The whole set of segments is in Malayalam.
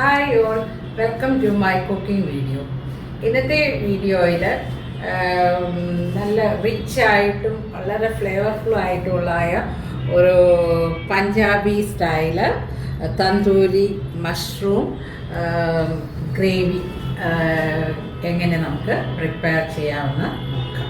Hi all, welcome to my cooking video. ഇന്നത്തെ വീഡിയോയിൽ നല്ല റിച്ച് ആയിട്ടും വളരെ ഫ്ലേവർഫുൾ ആയിട്ടുള്ളതായ ഒരു Punjabi style tandoori mushroom gravy എങ്ങനെ നമുക്ക് പ്രിപ്പയർ ചെയ്യാമെന്ന് നോക്കാം.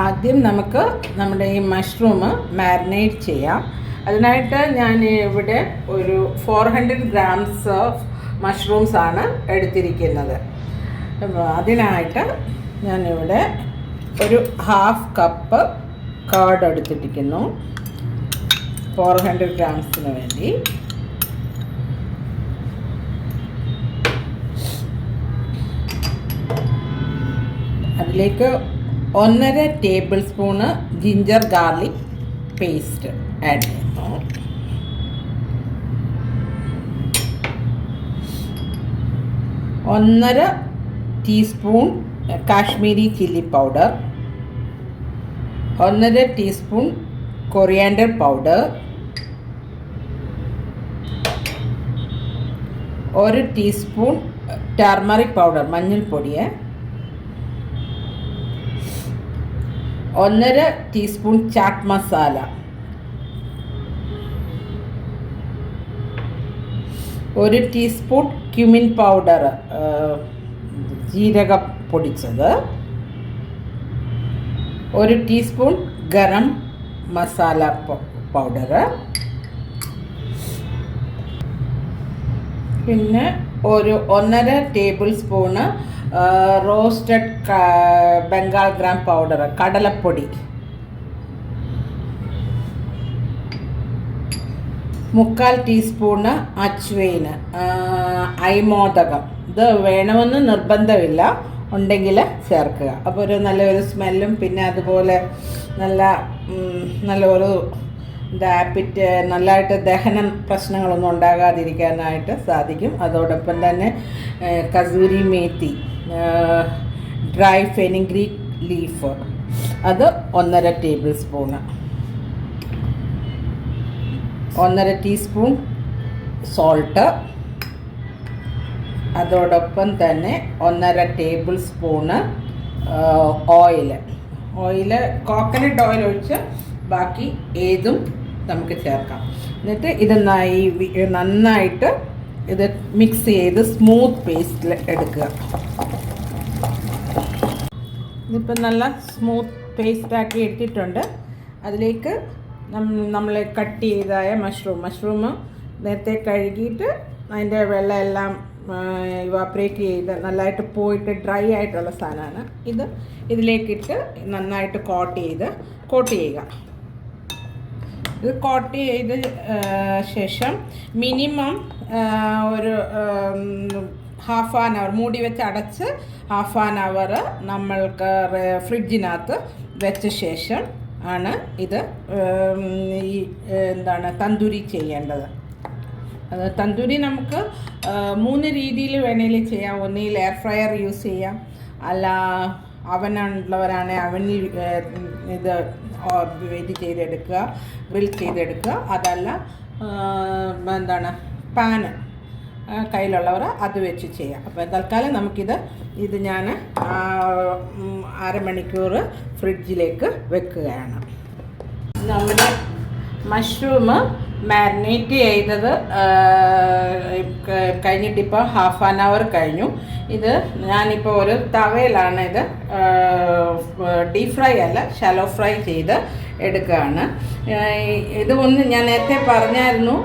ആദ്യം നമുക്ക് നമ്മുടെ ഈ മഷ്റൂം മാരിനേറ്റ് ചെയ്യാം. അതിനായിട്ട് ഞാൻ ഇവിടെ ഒരു 400 ഗ്രാംസ് ഓഫ് മഷ്റൂംസ് ആണ് എടുത്തിരിക്കുന്നത്. അതിനായിട്ട് ഞാനിവിടെ ഒരു ഹാഫ് കപ്പ് കർഡ് എടുത്തിരിക്കുന്നു 400 ഗ്രാംസിന് വേണ്ടി. അതിലേക്ക് 1.5 tablespoon ginger garlic paste add ചെയ്യുന്നു. 1.5 teaspoon Kashmiri chilli powder, 1.5 teaspoon coriander powder, 1 teaspoon turmeric powder മഞ്ഞൾപ്പൊടി, 1.5 teaspoon chaat masala, 1 teaspoon cumin powder ജീരക പൊടിച്ചത്, 1 ടീസ്പൂൺ ഗരം മസാല പൗഡർ, പിന്നെ ഒരു 1.5 tablespoon roasted Bengal gram powder കടലപ്പൊടി, 1/4 ടീസ്പൂണ് അച്ചുവൈന് അയമോദകം. ഇത് വേണമെന്ന് നിർബന്ധമില്ല, ഉണ്ടെങ്കിൽ ചേർക്കുക. അപ്പോൾ ഒരു നല്ലൊരു സ്മെല്ലും പിന്നെ അതുപോലെ നല്ലൊരു ആപ്പിറ്റ് നല്ലതായിട്ട് ദഹനം പ്രശ്നങ്ങളൊന്നും ഉണ്ടാകാതിരിക്കാനായിട്ട് സാധിക്കും. അതോടൊപ്പം തന്നെ കസൂരി മേത്തി, ഡ്രൈ ഫെനിഗ്രീക്ക് ലീഫ് അത് 1.5 ടേബിൾ സ്പൂണ്, 1.5 ടീസ്പൂൺ സോൾട്ട്, അതോടൊപ്പം തന്നെ 1.5 table spoon oil coconut oil ഒഴിച്ച് ബാക്കി ഏതും നമുക്ക് ചേർക്കാം. എന്നിട്ട് ഇത് നന്നായിട്ട് ഇത് മിക്സ് ചെയ്ത് സ്മൂത്ത് പേസ്റ്റിൽ എടുക്കുക. ഇതിപ്പോൾ നല്ല സ്മൂത്ത് പേസ്റ്റാക്കി എടുത്തിട്ടുണ്ട്. അതിലേക്ക് നമ്മൾ കട്ട് ചെയ്തായ മഷ്റൂം നേരത്തെ കഴുകിയിട്ട് അതിൻ്റെ വെള്ളം എല്ലാം ഇവാപ്പറേറ്റ് ചെയ്ത് നല്ലതായിട്ട് പോയിട്ട് ഡ്രൈ ആയിട്ടുള്ള സാധനമാണ് ഇത്. ഇതിലേക്കിട്ട് നന്നായിട്ട് കോട്ട് ചെയ്യുക. ഇത് കോട്ട് ചെയ്ത ശേഷം മിനിമം ഒരു ഹാഫ് ആൻ അവർ മൂടി വെച്ച് അടച്ച് ഹാഫ് ആൻ അവർ നമ്മൾക്ക് ഫ്രിഡ്ജിനകത്ത് വെച്ച ശേഷം ആണ് ഇത് ഈ തന്തൂരി ചെയ്യേണ്ടത്. അത് തന്തൂരി നമുക്ക് 3 രീതിയിൽ വേണമെങ്കിൽ ചെയ്യാം. ഒന്നുകിൽ എയർ ഫ്രയർ യൂസ് ചെയ്യാം, അല്ല അവനുള്ളവരാണെങ്കിൽ അവനിൽ ഇത് ചെയ്തെടുക്കുക, ഗ്രിൽ ചെയ്തെടുക്കുക. അതല്ല പാന് കയ്യിലുള്ളവർ അത് വെച്ച് ചെയ്യാം. അപ്പോൾ തൽക്കാലം ഇത് ഞാൻ അരമണിക്കൂർ ഫ്രിഡ്ജിലേക്ക് വെക്കുകയാണ്. നമ്മുടെ മഷ്റൂം മാരിനേറ്റ് ചെയ്തത് കഴിഞ്ഞിട്ടിപ്പോൾ ഹാഫ് ആൻ അവർ കഴിഞ്ഞു. ഇത് ഞാനിപ്പോൾ ഒരു തവയിലാണ് ഇത് ഡീപ് ഫ്രൈ അല്ല ഷാലോ ഫ്രൈ ചെയ്ത് എടുക്കുകയാണ്. ഇത് ഞാൻ നേരത്തെ പറഞ്ഞായിരുന്നു,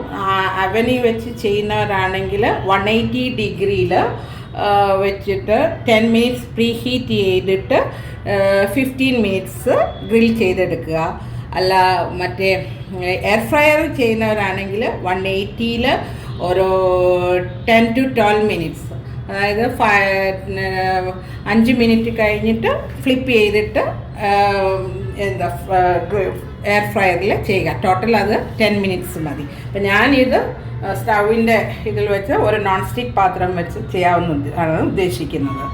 അവനിൽ വെച്ച് ചെയ്യുന്നവരാണെങ്കിൽ 180 ഡിഗ്രിയിൽ വെച്ചിട്ട് 10 മിനിറ്റ്സ് പ്രീ ഹീറ്റ് ചെയ്തിട്ട് 15 മിനിറ്റ്സ് ഗ്രിൽ ചെയ്തെടുക്കുക. അല്ല മറ്റേ എയർ ഫ്രയർ ചെയ്യുന്നവരാണെങ്കിൽ 180ൽ ഒരു 10 to 12 മിനിറ്റ്സ്, അതായത് 5 മിനിറ്റ് കഴിഞ്ഞിട്ട് ഫ്ലിപ്പ് ചെയ്തിട്ട് എയർ ഫ്രയറിൽ ചെയ്യുക. ടോട്ടൽ അത് 10 മിനിറ്റ്സ് മതി. അപ്പം ഞാനിത് സ്റ്റൗവിൻ്റെ ഇതിൽ വെച്ച് ഒരു നോൺ സ്റ്റിക്ക് പാത്രം വെച്ച് ചെയ്യാവുന്ന ഉദ്ദേശിക്കുന്നത്.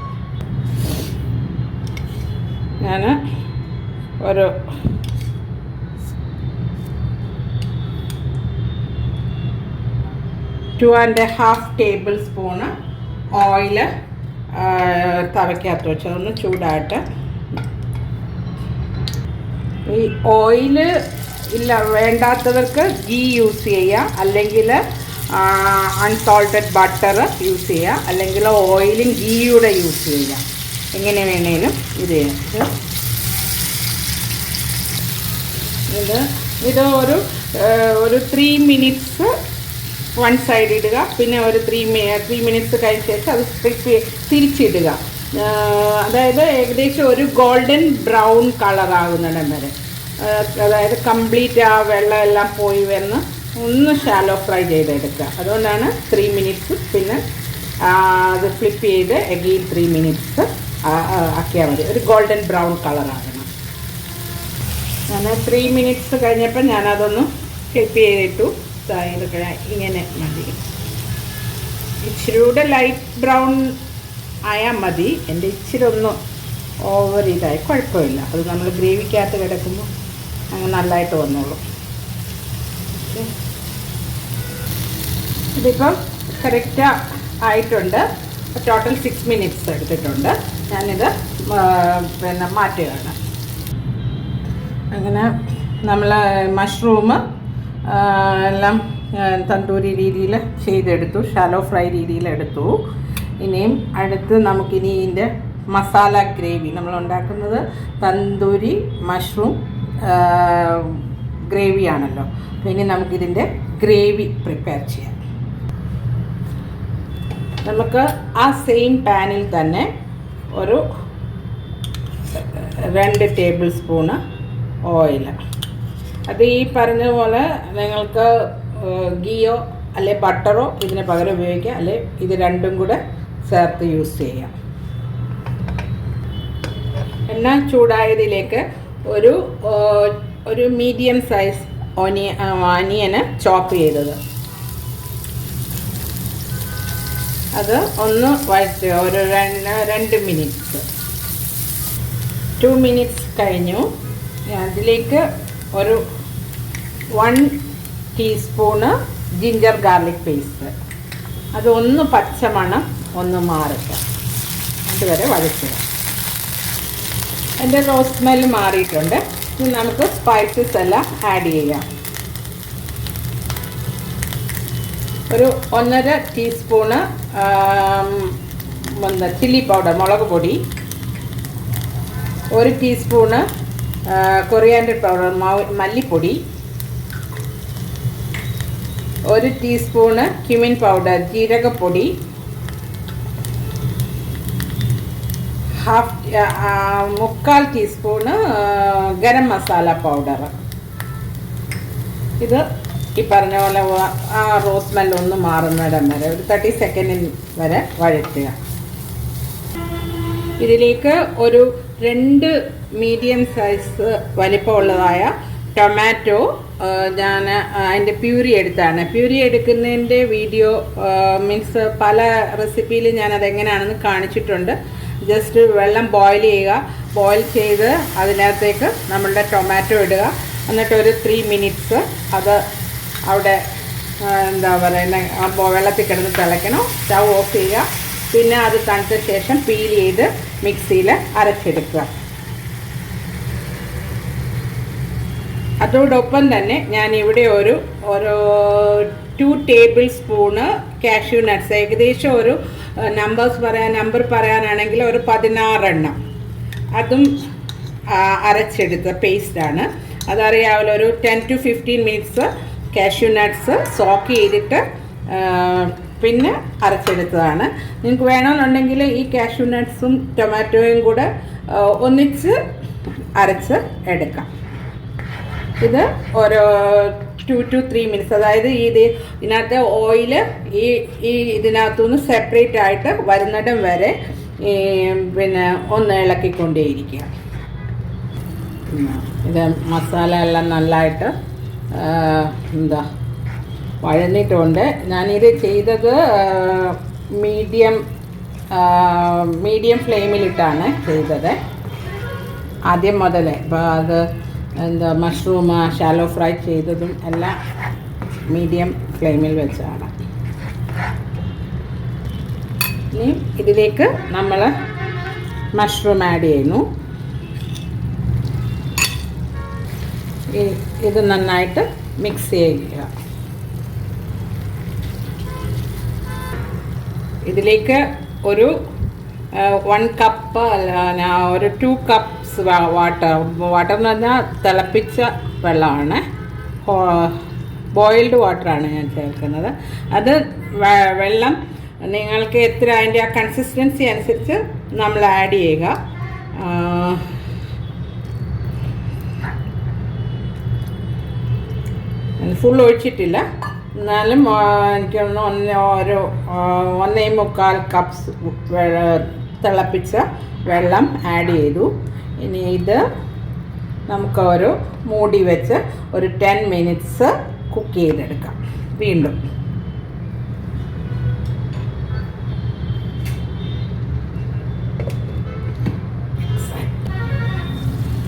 ഞാൻ ഒരു 2.5 ടേബിൾ സ്പൂണ് ഓയിൽ തവയ്ക്കകത്ത് വെച്ച് അതൊന്ന് ചൂടായിട്ട് ഈ ഓയിൽ ഇല്ല വേണ്ടാത്തവർക്ക് ഗീ യൂസ് ചെയ്യുക, അല്ലെങ്കിൽ അൺസോൾട്ടഡ് ബട്ടർ യൂസ് ചെയ്യുക, അല്ലെങ്കിൽ ഓയിലും ഗീയുടെ യൂസ് ചെയ്യുക. എങ്ങനെ വേണേലും ഇത് ചെയ്യാം. ഇത് ഒരു 3 മിനിറ്റ്സ് വൺ സൈഡ് ഇടുക, പിന്നെ ഒരു 3 മിനിറ്റ്സ് കഴിഞ്ഞ ശേഷം അത് തിരിച്ചിടുക. അതായത് ഏകദേശം ഒരു ഗോൾഡൻ ബ്രൗൺ കളറാകുന്നിടം വരെ, അതായത് കംപ്ലീറ്റ് ആ വെള്ളം എല്ലാം പോയി വന്ന് ഒന്ന് ഷാലോ ഫ്രൈ ചെയ്തെടുക്കുക. അതുകൊണ്ടാണ് 3 മിനിറ്റ്സ്, പിന്നെ അത് ഫ്ലിപ്പ് ചെയ്ത് എഗെയിൻ 3 മിനിറ്റ്സ് ആക്കിയാൽ മതി. ഒരു ഗോൾഡൻ ബ്രൗൺ കളറാകണം. ഞാൻ 3 മിനിറ്റ്സ് കഴിഞ്ഞപ്പോൾ ഞാനതൊന്ന് ഫ്ലിപ്പ് ചെയ്തിട്ടു. ഇതൊക്കെ ഇങ്ങനെ മതി. ഇച്ചിരി കൂടെ ലൈറ്റ് ബ്രൗൺ ആയാൽ മതി. എൻ്റെ ഇച്ചിരി ഒന്ന് ഓവർ ഇതായി കുഴപ്പമില്ല. അത് നമ്മൾ ഗ്രേവിക്കകത്ത് കിടക്കുമ്പോൾ അങ്ങ് നല്ലതായിട്ട് വന്നോളൂ. ഇതിപ്പം കറക്റ്റ് ആയിട്ടുണ്ട്. ടോട്ടൽ 6 മിനിറ്റ്സ് എടുത്തിട്ടുണ്ട്. ഞാനിത് പിന്നെ മാറ്റുകയാണ്. അങ്ങനെ നമ്മൾ മഷ്റൂം എല്ലാം തന്തൂരി രീതിയിൽ ചെയ്തെടുത്തു, ഷാലോ ഫ്രൈ രീതിയിലെടുത്തു. ഇനിയും അടുത്ത് നമുക്കിനി ഇതിൻ്റെ മസാല ഗ്രേവി, നമ്മൾ ഉണ്ടാക്കുന്നത് തന്തൂരി മഷ്റൂം ഗ്രേവിയാണല്ലോ. ഇനി നമുക്കിതിൻ്റെ ഗ്രേവി പ്രിപ്പയർ ചെയ്യാം. നമുക്ക് ആ സെയിം പാനിൽ തന്നെ ഒരു 2 ടേബിൾ സ്പൂണ് ഓയിൽ, അത് ഈ പറഞ്ഞ പോലെ നിങ്ങൾക്ക് ഗീയോ അല്ലെ ബട്ടറോ ഇതിന് പകരം ഉപയോഗിക്കാം, അല്ലെ ഇത് രണ്ടും കൂടെ ചേർത്ത് യൂസ് ചെയ്യാം. എണ്ണ ചൂടായതിലേക്ക് ഒരു മീഡിയം സൈസ് ഓനിയന് ചോപ്പ് ചെയ്തത് അത് ഒന്ന് വഴറ്റുക. ഒരു 2 മിനിറ്റ്സ്. 2 മിനിറ്റ്സ് കഴിഞ്ഞു. അതിലേക്ക് ഒരു 1 ടീസ്പൂണ് ജിഞ്ചർ ഗാർലിക് പേസ്റ്റ്, അതൊന്ന് പച്ചമണം ഒന്ന് മാറുക, അതുവരെ വഴറ്റുക. എൻ്റെ റോസ് സ്മെൽ മാറിയിട്ടുണ്ട്. ഇനി നമുക്ക് സ്പൈസസ് എല്ലാം ആഡ് ചെയ്യാം. ഒരു 1.5 ടീസ്പൂണ് ചില്ലി പൗഡർ, മുളക് പൊടി, 1 ടീസ്പൂണ് കൊറിയാൻഡർ പൗഡർ, മല്ലിപ്പൊടി, 1 ടീസ്പൂണ് ക്യുമിൻ പൗഡർ, ജീരകപ്പൊടി, 1/4 ടീസ്പൂണ് ഗരം മസാല പൗഡർ. ഇത് ഈ പറഞ്ഞ പോലെ ആ റോസ് സ്മെൽ ഒന്ന് മാറുന്നിടം വരെ ഒരു 30 സെക്കൻഡിൽ വരെ വഴറ്റുക. ഇതിലേക്ക് ഒരു 2 മീഡിയം സൈസ് വലിപ്പമുള്ളതായ ടൊമാറ്റോ ഞാൻ അതിൻ്റെ പ്യൂരി എടുത്താണ്. പ്യൂരി എടുക്കുന്നതിൻ്റെ വീഡിയോ മീൻസ് പല റെസിപ്പിയിൽ ഞാനതെങ്ങനെയാണെന്ന് കാണിച്ചിട്ടുണ്ട്. ജസ്റ്റ് വെള്ളം ബോയിൽ ചെയ്യുക, ബോയിൽ ചെയ്ത് അതിനകത്തേക്ക് നമ്മളുടെ ടൊമാറ്റോ ഇടുക, എന്നിട്ട് ഒരു 3 മിനിറ്റ്സ് അത് അവിടെ എന്താ പറയുക വെള്ളത്തിൽ കിടന്ന് തിളയ്ക്കണം. സ്റ്റൗ ഓഫ് ചെയ്യുക. പിന്നെ അത് തണുത്ത ശേഷം പീൽ ചെയ്ത് മിക്സിയിൽ അരച്ചെടുക്കുക. അതോടൊപ്പം തന്നെ ഞാനിവിടെ ഒരു 2 ടേബിൾ സ്പൂണ് കാഷ്യൂ നട്ട്സ്, ഏകദേശം ഒരു നമ്പർ പറയാനാണെങ്കിൽ ഒരു 16 എണ്ണം, അതും അരച്ചെടുത്ത പേസ്റ്റാണ്. അതറിയാമല്ലോ, ഒരു 10 to 15 minutes cashew nuts soak ചെയ്തിട്ട് പിന്നെ അരച്ചെടുത്തതാണ്. നിങ്ങൾക്ക് വേണമെന്നുണ്ടെങ്കിൽ ഈ കാഷ്യൂ നട്ട്സും ടൊമാറ്റോയും കൂടെ ഒന്നിച്ച് അരച്ച് എടുക്കാം. ഇത് ഒരു 2 to 3 മിനിറ്റ്സ്, അതായത് ഇതിനകത്തെ ഓയിൽ ഈ ഇതിനകത്തുനിന്ന് സെപ്പറേറ്റ് ആയിട്ട് വരുന്നിടം വരെ പിന്നെ ഒന്ന് ഇളക്കിക്കൊണ്ടേയിരിക്കുക. ഇത് മസാല എല്ലാം നല്ലതായിട്ട് വഴന്നിട്ടുണ്ട്. ഞാനിത് ചെയ്തത് മീഡിയം ഫ്ലെയിമിലിട്ടാണ് ചെയ്തത് ആദ്യം മുതലേ. അപ്പോൾ അത് മഷ്റൂം ഷാലോ ഫ്രൈ ചെയ്തതും എല്ലാം മീഡിയം ഫ്ലെയിമിൽ വെച്ചാണ്. ഇനി ഇതിലേക്ക് നമ്മൾ മഷ്റൂം ആഡ് ചെയ്യുന്നു. ഇത് നന്നായിട്ട് മിക്സ് ചെയ്യുക. ഇതിലേക്ക് ഒരു 1 കപ്പ് ഒരു 2 കപ്സ് വാട്ടർ എന്ന് പറഞ്ഞാൽ തിളപ്പിച്ച വെള്ളമാണ്, ബോയിൽഡ് വാട്ടറാണ് ഞാൻ ചേർക്കുന്നത്. അത് വെള്ളം നിങ്ങൾക്ക് എത്ര അതിൻ്റെ ആ കൺസിസ്റ്റൻസി അനുസരിച്ച് നമ്മൾ ആഡ് ചെയ്യുക. ഫുൾ ഒഴിച്ചിട്ടില്ല, എന്നാലും എനിക്കൊന്ന് 1.25 കപ്സ് തിളപ്പിച്ച വെള്ളം ആഡ് ചെയ്തു. ഇനി ഇത് നമുക്കൊരു മൂടി വെച്ച് ഒരു 10 മിനിറ്റ്സ് കുക്ക് ചെയ്തെടുക്കാം. വീണ്ടും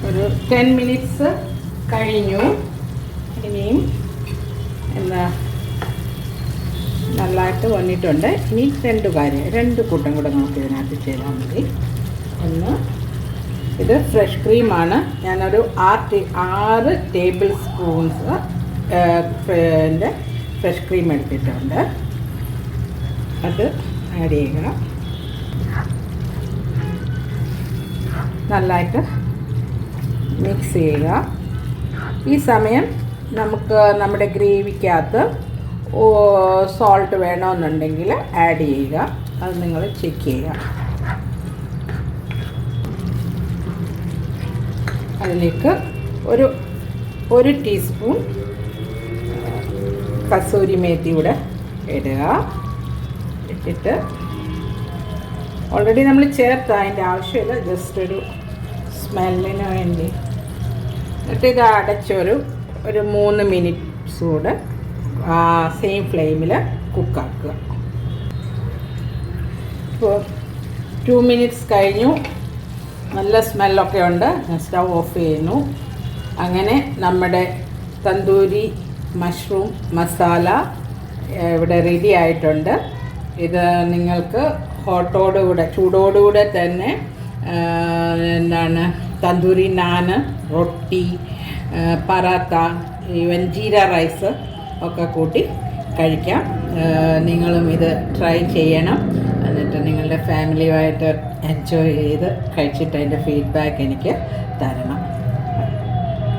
ഒരു 10 മിനിറ്റ്സ് കഴിഞ്ഞു. ഇനിയും എന്താ നല്ലതായിട്ട് വന്നിട്ടുണ്ട്. ഇനി 2 കൂട്ടം കൂടെ നമുക്ക് ഇതിനകത്ത് ചെയ്താൽ മതി. ഒന്ന്, ഇത് ഫ്രഷ് ക്രീമാണ്. ഞാനൊരു 6 ടേബിൾ സ്പൂൺസ് ഫ്രഷ് ക്രീം എടുത്തിട്ടുണ്ട്. അത് ആഡ് ചെയ്യുക. നല്ലതായിട്ട് മിക്സ് ചെയ്യുക. ഈ സമയം നമുക്ക് നമ്മുടെ ഗ്രേവിക്കകത്ത് സോൾട്ട് വേണമെന്നുണ്ടെങ്കിൽ ആഡ് ചെയ്യുക. അത് നിങ്ങൾ ചെക്ക് ചെയ്യുക. അതിലേക്ക് ഒരു ടീസ്പൂൺ കസൂരി മേത്തി കൂടെ ഇടുക. ഇട്ടിട്ട് ഓൾറെഡി നമ്മൾ ചേർത്ത് അതിൻ്റെ ആവശ്യമില്ല, ജസ്റ്റ് ഒരു സ്മെല്ലിന് വേണ്ടി. എന്നിട്ട് ഇത് അടച്ചൊരു 3 മിനിറ്റ്സ് കൂടെ സെയിം ഫ്ലെയിമിൽ കുക്കാക്കുക. ഇപ്പോൾ 2 മിനിറ്റ്സ് കഴിഞ്ഞു. നല്ല സ്മെല്ലൊക്കെ ഉണ്ട്. ഞാൻ സ്റ്റൗ ഓഫ് ചെയ്യുന്നു. അങ്ങനെ നമ്മുടെ തന്തൂരി മഷ്റൂം മസാല ഇവിടെ റെഡി ആയിട്ടുണ്ട്. ഇത് നിങ്ങൾക്ക് ചൂടോടുകൂടെ തന്നെ എന്താണ് തന്തൂരി നാന്, റൊട്ടി, പറാത്ത, ഈവൻ ജീര റൈസ് ഒക്കെ കൂട്ടി കഴിക്കാം. നിങ്ങളും ഇത് ട്രൈ ചെയ്യണം. എന്നിട്ട് നിങ്ങളുടെ ഫാമിലിയുമായിട്ട് എൻജോയ് ചെയ്ത് കഴിച്ചിട്ട് അതിൻ്റെ ഫീഡ്ബാക്ക് എനിക്ക് തരണം.